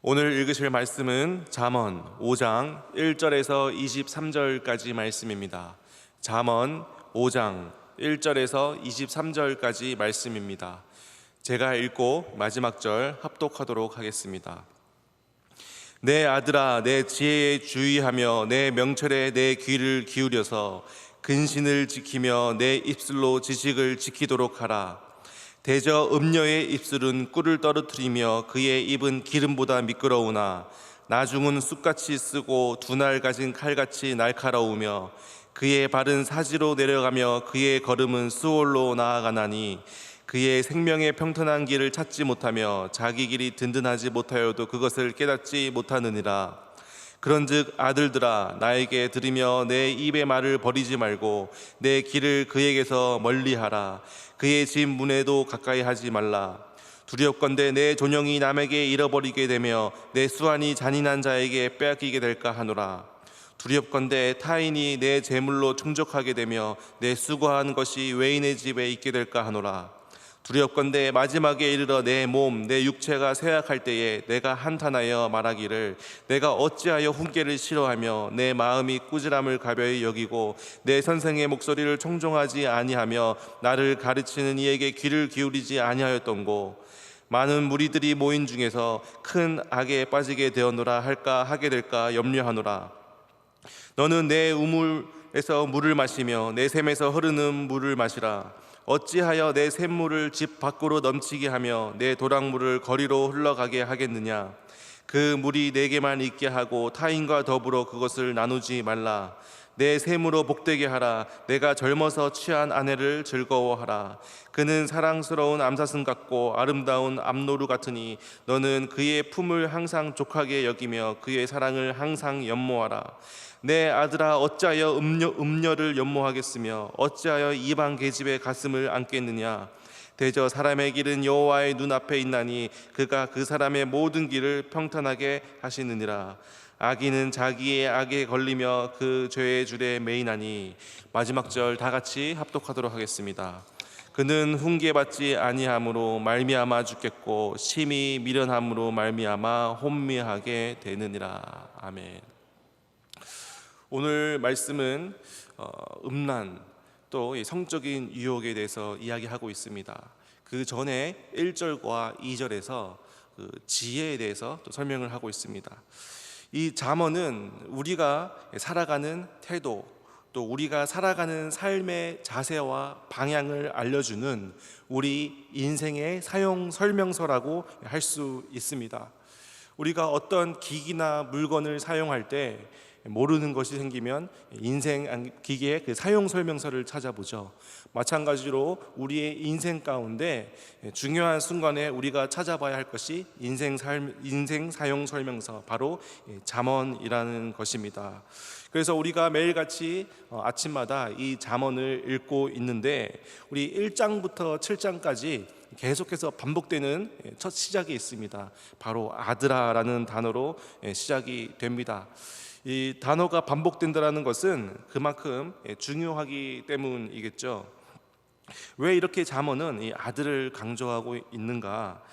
오늘 읽으실 말씀은 잠언 5장 1절에서 23절까지 말씀입니다. 잠언 5장 1절에서 23절까지 말씀입니다. 제가 읽고 마지막 절 합독하도록 하겠습니다. 내 아들아, 내 지혜에 주의하며 내 명철에 내 귀를 기울여서 근신을 지키며 내 입술로 지식을 지키도록 하라. 대저 음녀의 입술은 꿀을 떨어뜨리며 그의 입은 기름보다 미끄러우나 나중은 쑥같이 쓰고 두 날 가진 칼같이 날카로우며 그의 발은 사지로 내려가며 그의 걸음은 수월로 나아가나니 그의 생명의 평탄한 길을 찾지 못하며 자기 길이 든든하지 못하여도 그것을 깨닫지 못하느니라. 그런즉 아들들아, 나에게 들으며 내 입의 말을 버리지 말고 내 길을 그에게서 멀리하라. 그의 집 문에도 가까이 하지 말라. 두렵건대 내 존영이 남에게 잃어버리게 되며 내 수완이 잔인한 자에게 빼앗기게 될까 하노라. 두렵건대 타인이 내 재물로 충족하게 되며 내 수고한 것이 외인의 집에 있게 될까 하노라. 두렵건대 마지막에 이르러 내 몸, 내 육체가 쇠약할 때에 내가 한탄하여 말하기를 내가 어찌하여 훈계를 싫어하며 내 마음이 꾸지람을 가벼이 여기고 내 선생의 목소리를 청종하지 아니하며 나를 가르치는 이에게 귀를 기울이지 아니하였던고. 많은 무리들이 모인 중에서 큰 악에 빠지게 되었노라 할까 하게 될까 염려하노라. 너는 내 우물에서 물을 마시며 내 샘에서 흐르는 물을 마시라. 어찌하여 내 샘물을 집 밖으로 넘치게 하며 내 도랑물을 거리로 흘러가게 하겠느냐. 그 물이 내게만 있게 하고 타인과 더불어 그것을 나누지 말라. 내 샘으로 복되게 하라. 내가 젊어서 취한 아내를 즐거워하라. 그는 사랑스러운 암사슴 같고 아름다운 암노루 같으니 너는 그의 품을 항상 족하게 여기며 그의 사랑을 항상 연모하라. 내 아들아, 어찌하여 음녀를 연모하겠으며 어찌하여 이방 계집의 가슴을 안겠느냐. 대저 사람의 길은 여호와의 눈앞에 있나니 그가 그 사람의 모든 길을 평탄하게 하시느니라. 악인은 자기의 악에 걸리며 그 죄의 줄에 매이나니. 마지막 절 다 같이 합독하도록 하겠습니다. 그는 훈계받지 아니함으로 말미암아 죽겠고 심히 미련함으로 말미암아 혼미하게 되느니라. 아멘. 오늘 말씀은 음란 또 성적인 유혹에 대해서 이야기하고 있습니다. 그 전에 1절과 2절에서 그 지혜에 대해서 또 설명을 하고 있습니다. 이 잠언은 우리가 살아가는 태도, 또 우리가 살아가는 삶의 자세와 방향을 알려주는 우리 인생의 사용 설명서라고 할 수 있습니다. 우리가 어떤 기기나 물건을 사용할 때 모르는 것이 생기면 인생 기계의 그 사용 설명서를 찾아보죠. 마찬가지로 우리의 인생 가운데 중요한 순간에 우리가 찾아봐야 할 것이 인생 사용 설명서, 바로 잠언이라는 것입니다. 그래서 우리가 매일같이 아침마다 이 잠언을 읽고 있는데 우리 1장부터 7장까지 계속해서 반복되는 첫 시작이 있습니다. 바로 아들아라는 단어로 시작이 됩니다. 이 단어가 반복된다는 것은 그만큼 중요하기 때문이겠죠. 왜 이렇게 잠언은 이 아들을 강조하고 있는가?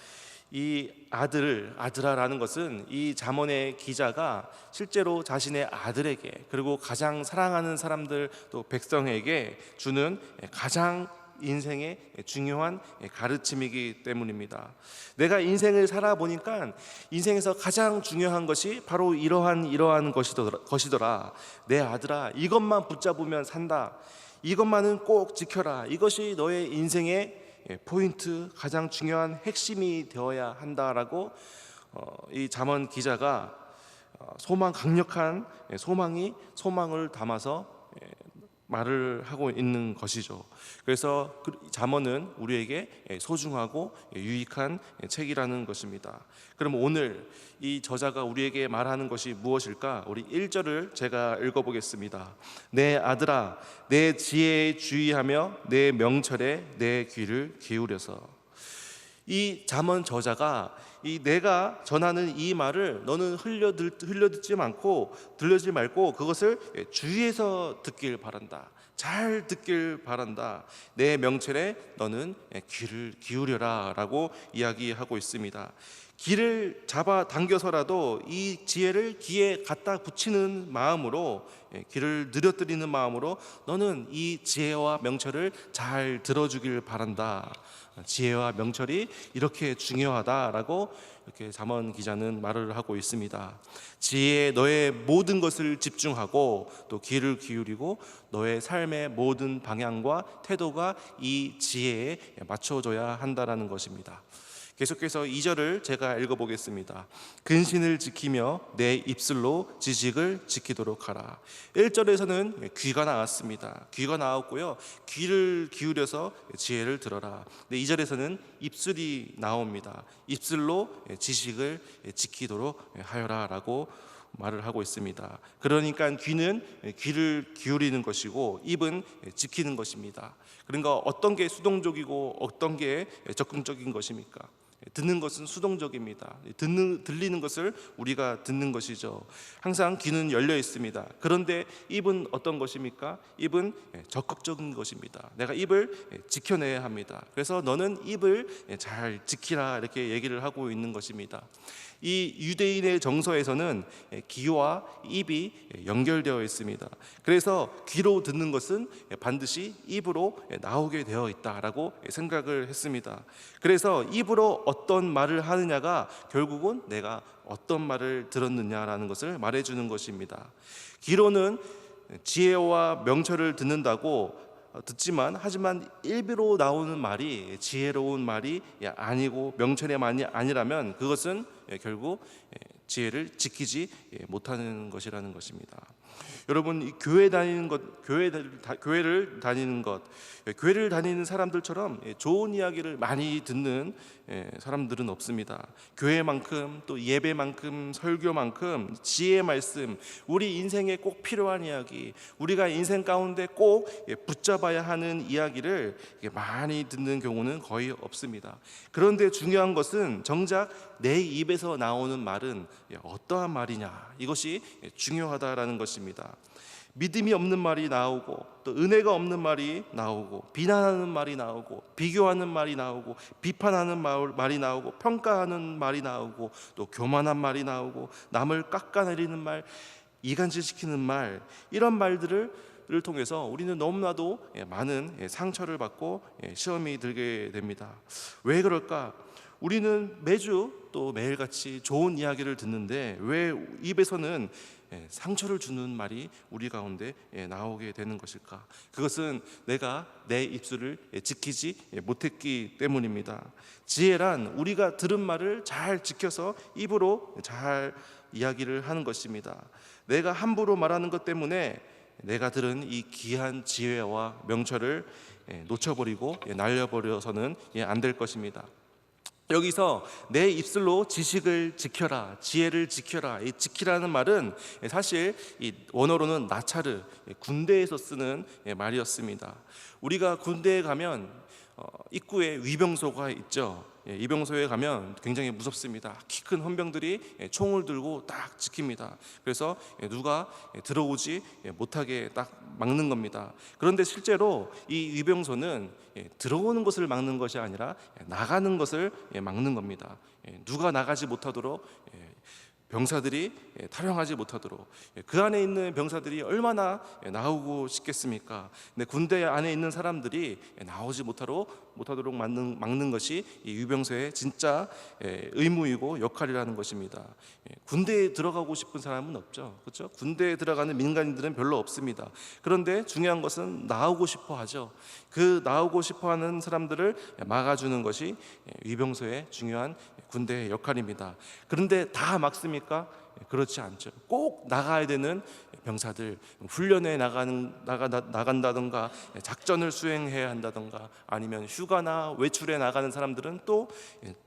이 아들아라는 것은 이 잠언의 기자가 실제로 자신의 아들에게, 그리고 가장 사랑하는 사람들 또 백성에게 주는 가장 인생의 중요한 가르침이기 때문입니다. 내가 인생을 살아보니까 인생에서 가장 중요한 것이 바로 이러한 것이더라. 내 아들아, 이것만 붙잡으면 산다. 이것만은 꼭 지켜라. 이것이 너의 인생의 포인트, 가장 중요한 핵심이 되어야 한다라고 이 잠언 기자가 강력한 소망을 담아서 말을 하고 있는 것이죠. 그래서 잠언은 우리에게 소중하고 유익한 책이라는 것입니다. 그럼 오늘 이 저자가 우리에게 말하는 것이 무엇일까? 우리 1절을 제가 읽어보겠습니다. 내 아들아, 내 지혜에 주의하며 내 명철에 내 귀를 기울여서. 이 잠언 저자가 내가 전하는 이 말을 너는 흘려듣지 말고 그것을 주의해서 듣길 바란다. 잘 듣길 바란다. 내 명철에 너는 귀를 기울여라 라고 이야기하고 있습니다. 귀를 잡아 당겨서라도 이 지혜를 귀에 갖다 붙이는 마음으로, 귀를 늘어뜨리는 마음으로 너는 이 지혜와 명철을 잘 들어주길 바란다. 지혜와 명철이 이렇게 중요하다라고 이렇게 잠언 기자는 말을 하고 있습니다. 지혜에 너의 모든 것을 집중하고 또 귀를 기울이고 너의 삶의 모든 방향과 태도가 이 지혜에 맞춰져야 한다라는 것입니다. 계속해서 2절을 제가 읽어보겠습니다. 근신을 지키며 내 입술로 지식을 지키도록 하라. 1절에서는 귀가 나왔습니다. 귀가 나왔고요, 귀를 기울여서 지혜를 들어라. 2절에서는 입술이 나옵니다. 입술로 지식을 지키도록 하여라 라고 말을 하고 있습니다. 그러니까 귀는 귀를 기울이는 것이고 입은 지키는 것입니다. 그러니까 어떤 게 수동적이고 어떤 게 적극적인 것입니까? 듣는 것은 수동적입니다. 들리는 것을 우리가 듣는 것이죠. 항상 귀는 열려 있습니다. 그런데 입은 어떤 것입니까? 입은 적극적인 것입니다. 내가 입을 지켜내야 합니다. 그래서 너는 입을 잘 지키라 이렇게 얘기를 하고 있는 것입니다. 이 유대인의 정서에서는 귀와 입이 연결되어 있습니다. 그래서 귀로 듣는 것은 반드시 입으로 나오게 되어 있다라고 생각을 했습니다. 그래서 입으로 어떤 말을 하느냐가 결국은 내가 어떤 말을 들었느냐라는 것을 말해주는 것입니다. 귀로는 지혜와 명철을 듣는다고 듣지만 하지만 입으로 나오는 말이 지혜로운 말이 아니고 명철의 말이 아니라면 그것은 결국 지혜를 지키지 못하는 것이라는 것입니다. 여러분, 이 교회를 다니는 사람들처럼 좋은 이야기를 많이 듣는 사람들은 없습니다. 교회만큼 또 예배만큼 설교만큼 지혜의 말씀, 우리 인생에 꼭 필요한 이야기, 우리가 인생 가운데 꼭 붙잡아야 하는 이야기를 많이 듣는 경우는 거의 없습니다. 그런데 중요한 것은 정작 내 입에서 나오는 말은 어떠한 말이냐, 이것이 중요하다라는 것입니다. 믿음이 없는 말이 나오고 또 은혜가 없는 말이 나오고 비난하는 말이 나오고 비교하는 말이 나오고 비판하는 말이 나오고 평가하는 말이 나오고 또 교만한 말이 나오고 남을 깎아내리는 말, 이간질시키는 말, 이런 말들을 통해서 우리는 너무나도 많은 상처를 받고 시험이 들게 됩니다. 왜 그럴까? 우리는 매주 또 매일같이 좋은 이야기를 듣는데 왜 입에서는 상처를 주는 말이 우리 가운데 나오게 되는 것일까? 그것은 내가 내 입술을 지키지 못했기 때문입니다. 지혜란 우리가 들은 말을 잘 지켜서 입으로 잘 이야기를 하는 것입니다. 내가 함부로 말하는 것 때문에 내가 들은 이 귀한 지혜와 명철을 놓쳐버리고 날려버려서는 안 될 것입니다. 여기서 내 입술로 지식을 지켜라, 지혜를 지켜라, 이 지키라는 말은 사실 이 원어로는 나차르, 군대에서 쓰는 말이었습니다. 우리가 군대에 가면 입구에 위병소가 있죠. 위병소에 가면 굉장히 무섭습니다. 키 큰 헌병들이 총을 들고 딱 지킵니다. 그래서 누가 들어오지 못하게 딱 막는 겁니다. 그런데 실제로 이 위병소는 들어오는 것을 막는 것이 아니라 나가는 것을 막는 겁니다. 누가 나가지 못하도록 병사들이 탈영하지 못하도록, 그 안에 있는 병사들이 얼마나 나오고 싶겠습니까? 근데 군대 안에 있는 사람들이 나오지 못하도록 막는 것이 이 유병소의 진짜 의무이고 역할이라는 것입니다. 군대에 들어가고 싶은 사람은 없죠, 그렇죠? 군대에 들어가는 민간인들은 별로 없습니다. 그런데 중요한 것은 나오고 싶어 하죠. 그 나오고 싶어 하는 사람들을 막아주는 것이 유병소의 중요한 군대의 역할입니다. 그런데 다 막습니까? 그렇지 않죠. 꼭 나가야 되는 병사들, 훈련에 나간다던가 작전을 수행해야 한다던가 아니면 휴가나 외출에 나가는 사람들은 또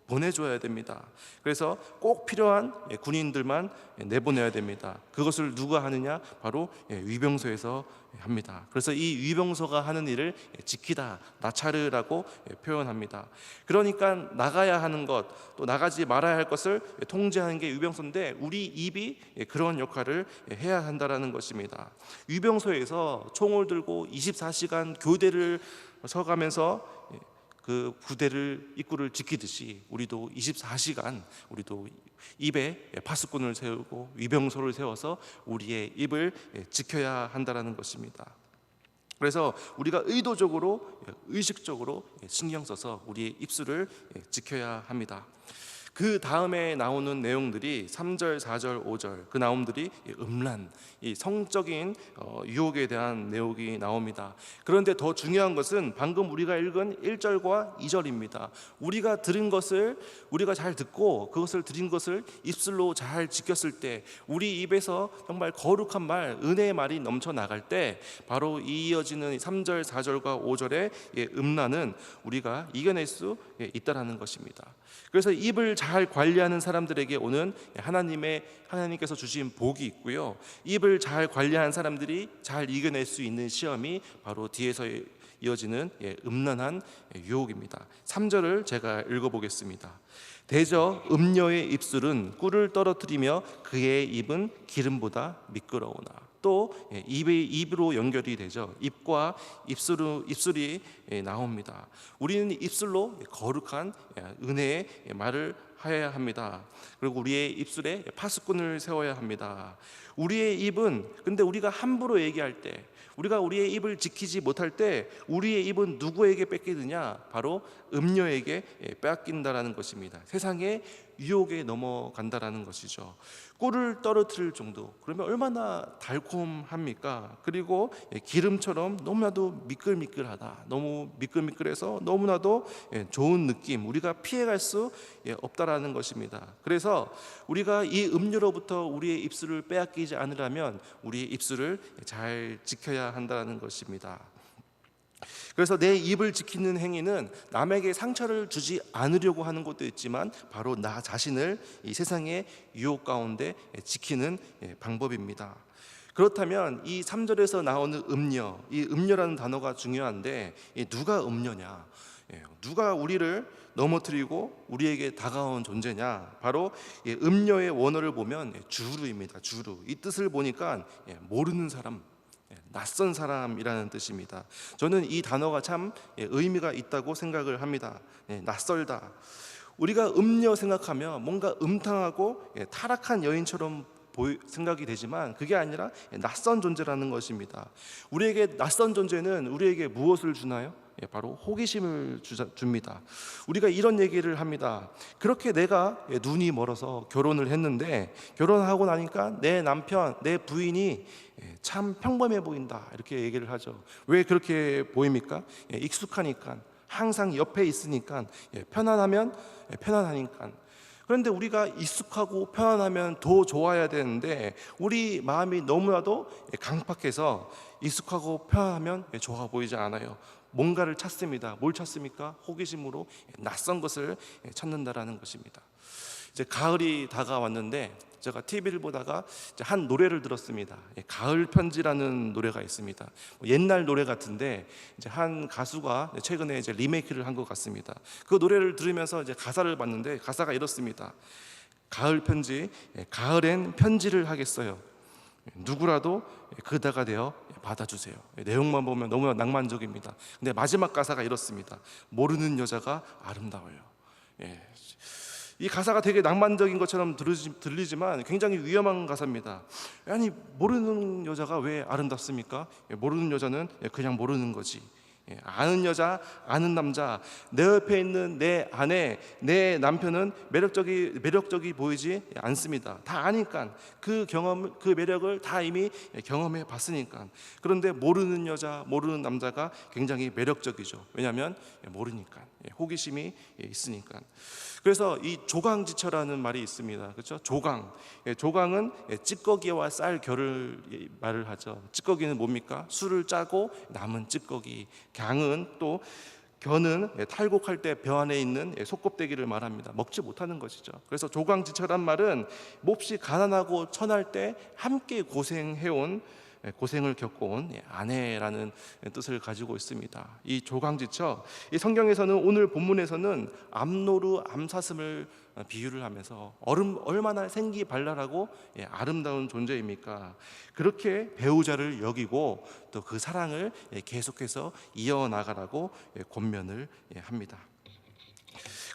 보내줘야 됩니다. 그래서 꼭 필요한 군인들만 내보내야 됩니다. 그것을 누가 하느냐? 바로 위병소에서 합니다. 그래서 이 위병소가 하는 일을 지키다, 나차르라고 표현합니다. 그러니까 나가야 하는 것, 또 나가지 말아야 할 것을 통제하는 게 위병소인데 우리 입이 그런 역할을 해야 한다라는 것입니다. 위병소에서 총을 들고 24시간 교대를 서가면서 그 부대를 입구를 지키듯이 우리도 24시간 우리도 입에 파수꾼을 세우고 위병소를 세워서 우리의 입을 지켜야 한다는 것입니다. 그래서 우리가 의도적으로 의식적으로 신경 써서 우리의 입술을 지켜야 합니다. 그 다음에 나오는 내용들이 3절, 4절, 5절 그 나옴들이 음란, 이 성적인 유혹에 대한 내용이 나옵니다. 그런데 더 중요한 것은 방금 우리가 읽은 1절과 2절입니다. 우리가 들은 것을 우리가 잘 듣고 그것을 들은 것을 입술로 잘 지켰을 때 우리 입에서 정말 거룩한 말, 은혜의 말이 넘쳐나갈 때 바로 이어지는 3절, 4절과 5절의 음란은 우리가 이겨낼 수 있다는 것입니다. 그래서 입을 잘 관리하는 사람들에게 오는 하나님께서 주신 복이 있고요, 입을 잘 관리하는 사람들이 잘 이겨낼 수 있는 시험이 바로 뒤에서 이어지는 음란한 유혹입니다. 3절을 제가 읽어보겠습니다. 대저 음녀의 입술은 꿀을 떨어뜨리며 그의 입은 기름보다 미끄러우나. 또 입으로 연결이 되죠. 입과 입술이 나옵니다. 우리는 입술로 거룩한 은혜의 말을 해야 합니다. 그리고 우리의 입술에 파수꾼을 세워야 합니다. 우리의 입은 근데 우리가 함부로 얘기할 때, 우리가 우리의 입을 지키지 못할 때 우리의 입은 누구에게 뺏기느냐? 바로 음녀에게 뺏긴다라는 것입니다. 세상의 유혹에 넘어간다라는 것이죠. 꿀을 떨어뜨릴 정도, 그러면 얼마나 달콤합니까? 그리고 기름처럼 너무나도 미끌미끌하다, 너무 미끌미끌해서 너무나도 좋은 느낌, 우리가 피해갈 수 없다라는 것입니다. 그래서 우리가 이 음료로부터 우리의 입술을 빼앗기지 않으려면 우리의 입술을 잘 지켜야 한다는 것입니다. 그래서 내 입을 지키는 행위는 남에게 상처를 주지 않으려고 하는 것도 있지만 바로 나 자신을 이 세상의 유혹 가운데 지키는 방법입니다. 그렇다면 이 3절에서 나오는 음녀, 이 음녀라는 단어가 중요한데 누가 음녀냐? 누가 우리를 넘어뜨리고 우리에게 다가온 존재냐? 바로 음녀의 원어를 보면 주루입니다. 주루. 이 뜻을 보니까 모르는 사람, 낯선 사람이라는 뜻입니다. 저는 이 단어가 참 의미가 있다고 생각을 합니다. 낯설다. 우리가 음녀 생각하면 뭔가 음탕하고 타락한 여인처럼 생각이 되지만 그게 아니라 낯선 존재라는 것입니다. 우리에게 낯선 존재는 우리에게 무엇을 주나요? 바로 호기심을 줍니다. 우리가 이런 얘기를 합니다. 그렇게 내가 눈이 멀어서 결혼을 했는데 결혼하고 나니까 내 남편, 내 부인이 참 평범해 보인다, 이렇게 얘기를 하죠. 왜 그렇게 보입니까? 익숙하니까, 항상 옆에 있으니까, 편안하면 편안하니까. 그런데 우리가 익숙하고 편안하면 더 좋아야 되는데 우리 마음이 너무나도 강팍해서 익숙하고 편안하면 좋아 보이지 않아요. 뭔가를 찾습니다. 뭘 찾습니까? 호기심으로 낯선 것을 찾는다라는 것입니다. 이제 가을이 다가왔는데 제가 TV를 보다가 한 노래를 들었습니다. 가을 편지라는 노래가 있습니다. 옛날 노래 같은데 이제 한 가수가 최근에 이제 리메이크를 한 것 같습니다. 그 노래를 들으면서 이제 가사를 봤는데 가사가 이렇습니다. 가을 편지, 가을엔 편지를 하겠어요. 누구라도 그대가 되어 받아주세요. 내용만 보면 너무나 낭만적입니다. 근데 마지막 가사가 이렇습니다. 모르는 여자가 아름다워요. 이 가사가 되게 낭만적인 것처럼 들리지만 굉장히 위험한 가사입니다. 아니, 모르는 여자가 왜 아름답습니까? 모르는 여자는 그냥 모르는 거지. 아는 여자, 아는 남자, 내 옆에 있는 내 아내, 내 남편은 매력적이 보이지 않습니다. 다 아니까, 그 매력을 다 이미 경험해 봤으니까. 그런데 모르는 여자, 모르는 남자가 굉장히 매력적이죠. 왜냐하면 모르니까, 호기심이 있으니까. 그래서 이 조강지처라는 말이 있습니다. 그렇죠? 조강은 찌꺼기와 쌀 결을 말을 하죠. 찌꺼기는 뭡니까? 술을 짜고 남은 찌꺼기. 견은 탈곡할 때 벼 안에 있는 속껍데기를 말합니다. 먹지 못하는 것이죠. 그래서 조강지처란 말은 몹시 가난하고 천할 때 함께 고생을 겪어온 아내라는 뜻을 가지고 있습니다. 이 조강지처, 이 성경에서는 오늘 본문에서는 암노루 암사슴을 비유를 하면서 얼마나 생기발랄하고 아름다운 존재입니까? 그렇게 배우자를 여기고 또 그 사랑을 계속해서 이어나가라고 권면을 합니다.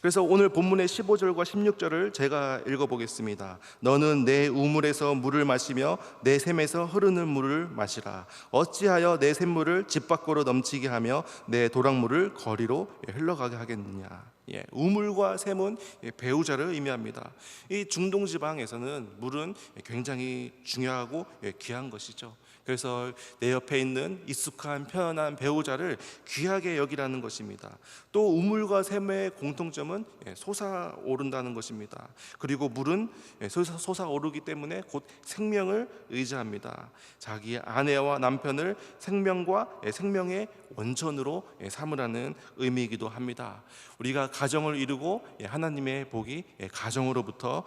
그래서 오늘 본문의 15절과 16절을 제가 읽어보겠습니다. 너는 내 우물에서 물을 마시며 내 샘에서 흐르는 물을 마시라. 어찌하여 내 샘물을 집 밖으로 넘치게 하며 내 도랑물을 거리로 흘러가게 하겠느냐. 우물과 샘은 배우자를 의미합니다. 이 중동 지방에서는 물은 굉장히 중요하고 귀한 것이죠. 그래서 내 옆에 있는 익숙한 편안한 배우자를 귀하게 여기라는 것입니다. 또 우물과 샘의 공통점은 솟아오른다는 것입니다. 그리고 물은 솟아오르기 때문에 곧 생명을 의지합니다. 자기 아내와 남편을 생명과 생명의 원천으로 삼으라는 의미이기도 합니다. 우리가 가정을 이루고 하나님의 복이 가정으로부터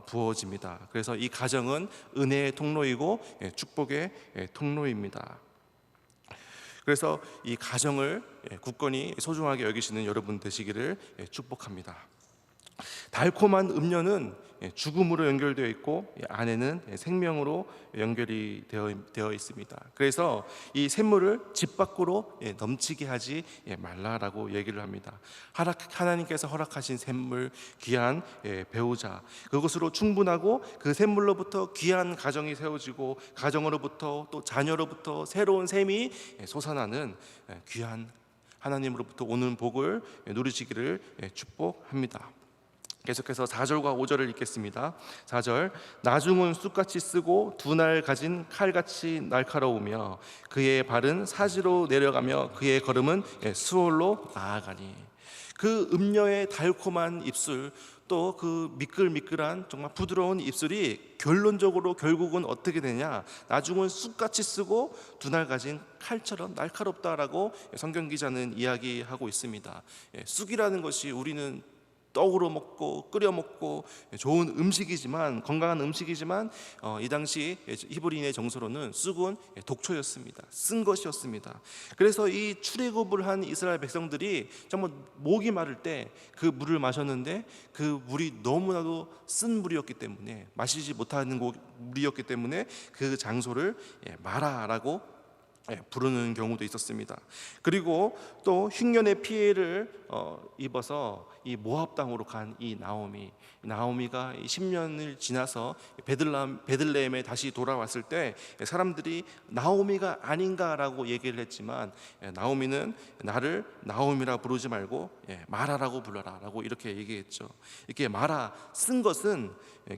부어집니다. 그래서 이 가정은 은혜의 통로이고 축복의 통로입니다. 그래서 이 가정을 굳건히 소중하게 여기시는 여러분 되시기를 축복합니다. 달콤한 음료는 죽음으로 연결되어 있고 안에는 생명으로 연결이 되어 있습니다. 그래서 이 샘물을 집 밖으로 넘치게 하지 말라라고 얘기를 합니다. 하나님께서 허락하신 샘물, 귀한 배우자, 그것으로 충분하고 그 샘물로부터 귀한 가정이 세워지고 가정으로부터 또 자녀로부터 새로운 샘이 솟아나는 귀한 하나님으로부터 오는 복을 누리시기를 축복합니다. 계속해서 4절과 5절을 읽겠습니다. 4절, 나중은 쑥같이 쓰고 두 날 가진 칼같이 날카로우며 그의 발은 사지로 내려가며 그의 걸음은 수월로 나아가니. 그 음녀의 달콤한 입술, 또 그 미끌미끌한 정말 부드러운 입술이 결론적으로 결국은 어떻게 되냐, 나중은 쑥같이 쓰고 두 날 가진 칼처럼 날카롭다라고 성경 기자는 이야기하고 있습니다. 쑥이라는 것이 우리는 떡으로 먹고 끓여 먹고 좋은 음식이지만, 건강한 음식이지만 이 당시 히브리인의 정서로는 쑥은 독초였습니다. 쓴 것이었습니다. 그래서 이 출애굽을 한 이스라엘 백성들이 정말 목이 마를 때 그 물을 마셨는데 그 물이 너무나도 쓴 물이었기 때문에, 마시지 못하는 물이었기 때문에 그 장소를 마라라고 부르는 경우도 있었습니다. 그리고 또 흉년의 피해를 입어서 이 모압 땅으로 간 이 나오미가 10년을 지나서 베들레헴에 다시 돌아왔을 때 사람들이 나오미가 아닌가라고 얘기를 했지만, 나오미는 나를 나오미라 부르지 말고 마라라고 불러라라고 이렇게 얘기했죠. 이렇게 마라, 쓴 것은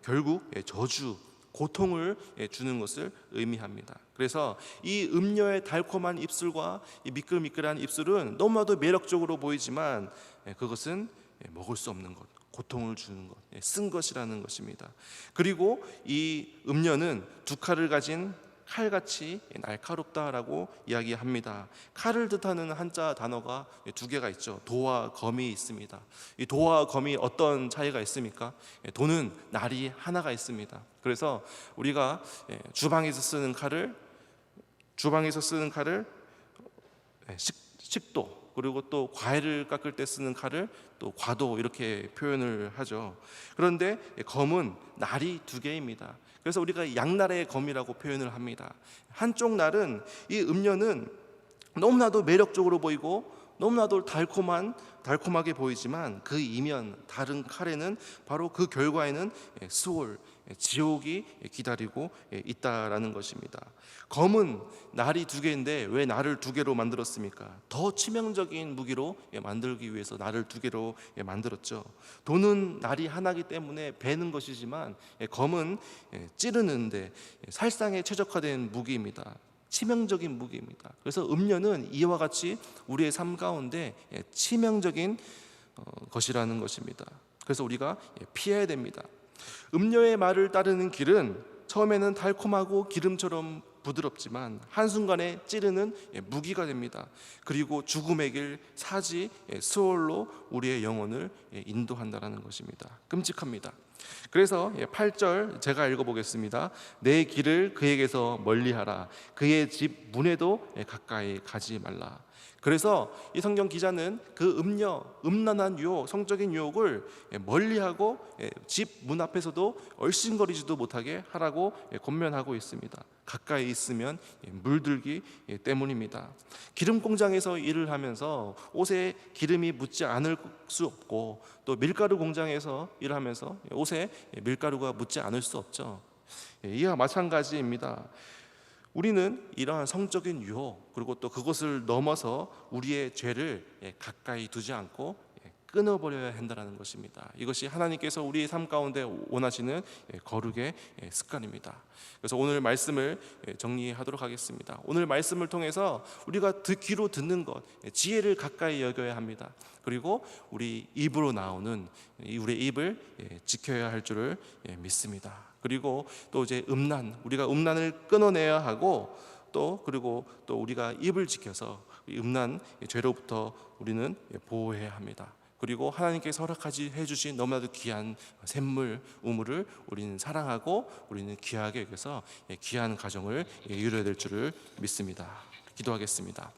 결국 저주, 고통을 주는 것을 의미합니다. 그래서 이 음녀의 달콤한 입술과 이 미끌미끌한 입술은 너무나도 매력적으로 보이지만 그것은 먹을 수 없는 것, 고통을 주는 것, 쓴 것이라는 것입니다. 그리고 이 음녀는 두 칼을 가진 칼같이 날카롭다라고 이야기합니다. 칼을 뜻하는 한자 단어가 두 개가 있죠. 도와 검이 있습니다. 이 도와 검이 어떤 차이가 있습니까? 도는 날이 하나가 있습니다. 그래서 우리가 주방에서 쓰는 칼을 식도, 그리고 또 과일을 깎을 때 쓰는 칼을 또 과도, 이렇게 표현을 하죠. 그런데 검은 날이 두 개입니다. 그래서 우리가 양날의 검이라고 표현을 합니다. 한쪽 날은, 이 음료는 너무나도 매력적으로 보이고 너무나도 달콤하게 보이지만 그 이면 다른 칼에는 바로 그 결과에는 수월, 지옥이 기다리고 있다라는 것입니다. 검은 날이 두 개인데 왜 날을 두 개로 만들었습니까? 더 치명적인 무기로 만들기 위해서 날을 두 개로 만들었죠. 도는 날이 하나이기 때문에 베는 것이지만 검은 찌르는데 살상에 최적화된 무기입니다. 치명적인 무기입니다. 그래서 음료는 이와 같이 우리의 삶 가운데 치명적인 것이라는 것입니다. 그래서 우리가 피해야 됩니다. 음료의 말을 따르는 길은 처음에는 달콤하고 기름처럼 부드럽지만 한순간에 찌르는 무기가 됩니다. 그리고 죽음의 길, 사지, 스월로 우리의 영혼을 인도한다는 것입니다. 끔찍합니다. 그래서 8절 제가 읽어보겠습니다. 내 길을 그에게서 멀리하라. 그의 집 문에도 가까이 가지 말라. 그래서 이 성경 기자는 그 음란한 유혹, 성적인 유혹을 멀리하고 집 문 앞에서도 얼씬거리지도 못하게 하라고 권면하고 있습니다. 가까이 있으면 물들기 때문입니다. 기름 공장에서 일을 하면서 옷에 기름이 묻지 않을 수 없고, 또 밀가루 공장에서 일하면서 옷에 밀가루가 묻지 않을 수 없죠. 이와 마찬가지입니다. 우리는 이러한 성적인 유혹, 그리고 또 그것을 넘어서 우리의 죄를 가까이 두지 않고 끊어버려야 한다는 것입니다. 이것이 하나님께서 우리의 삶 가운데 원하시는 거룩의 습관입니다. 그래서 오늘 말씀을 정리하도록 하겠습니다. 오늘 말씀을 통해서 우리가 귀로 듣는 것, 지혜를 가까이 여겨야 합니다. 그리고 우리 입으로 나오는 우리의 입을 지켜야 할 줄을 믿습니다. 그리고 또 이제 우리가 음란을 끊어내야 하고, 그리고 또 우리가 입을 지켜서 음란 죄로부터 우리는 보호해야 합니다. 그리고 하나님께서 허락하지 해주신 너무나도 귀한 샘물, 우물을 우리는 사랑하고 우리는 귀하게 여겨서 귀한 가정을 이루어야 될 줄을 믿습니다. 기도하겠습니다.